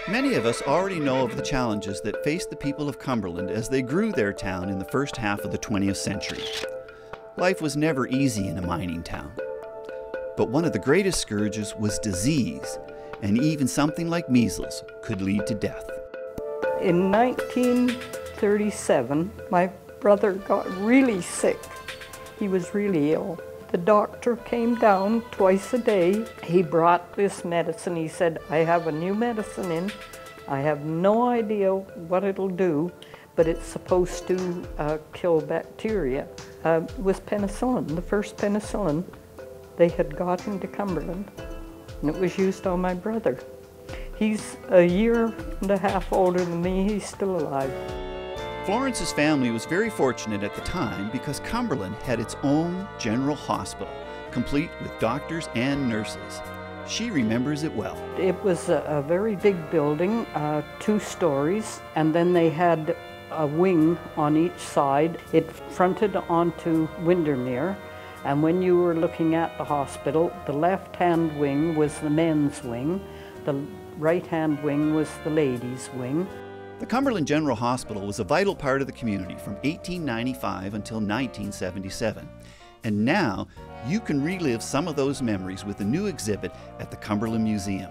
Many of us already know of the challenges that faced the people of Cumberland as they grew their town in the first half of the 20th century. Life was never easy in a mining town. But one of the greatest scourges was disease, and even something like measles could lead to death. In 1937, my brother got really sick. He was really ill. The doctor came down twice a day. He brought this medicine. He said, I have a new medicine in. I have no idea what it'll do, but it's supposed to kill bacteria. It was penicillin, the first penicillin they had got into Cumberland, and it was used on my brother. He's a year and a half older than me. He's still alive. Florence's family was very fortunate at the time because Cumberland had its own general hospital, complete with doctors and nurses. She remembers it well. It was a very big building, 2 stories, and then they had a wing on each side. It fronted onto Windermere, and when you were looking at the hospital, the left-hand wing was the men's wing, the right-hand wing was the ladies' wing. The Cumberland General Hospital was a vital part of the community from 1895 until 1977. And now you can relive some of those memories with a new exhibit at the Cumberland Museum.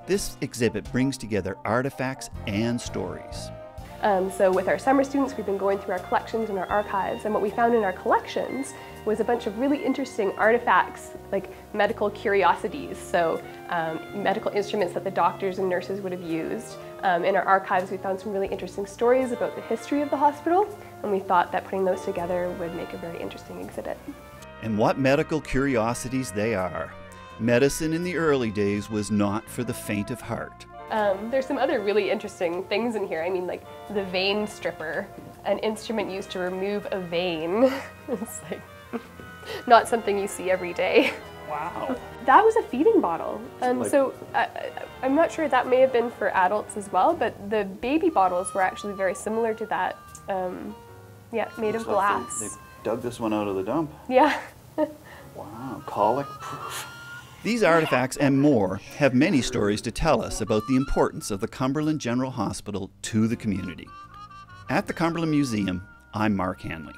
This exhibit brings together artifacts and stories. So with our summer students, we've been going through our collections and our archives, and what we found in our collections was a bunch of really interesting artifacts, like medical curiosities, so medical instruments that the doctors and nurses would have used. In our archives, we found some really interesting stories about the history of the hospital, and we thought that putting those together would make a very interesting exhibit. And what medical curiosities they are. Medicine in the early days was not for the faint of heart. There's some other really interesting things in here. I mean, like the vein stripper, an instrument used to remove a vein. It's like not something you see every day. Wow. That was a feeding bottle. So I'm not sure, that may have been for adults as well, but the baby bottles were actually very similar to that. Yeah, made of glass. They dug this one out of the dump. Yeah. Wow, colic proof. These artifacts and more have many stories to tell us about the importance of the Cumberland General Hospital to the community. At the Cumberland Museum, I'm Mark Hanley.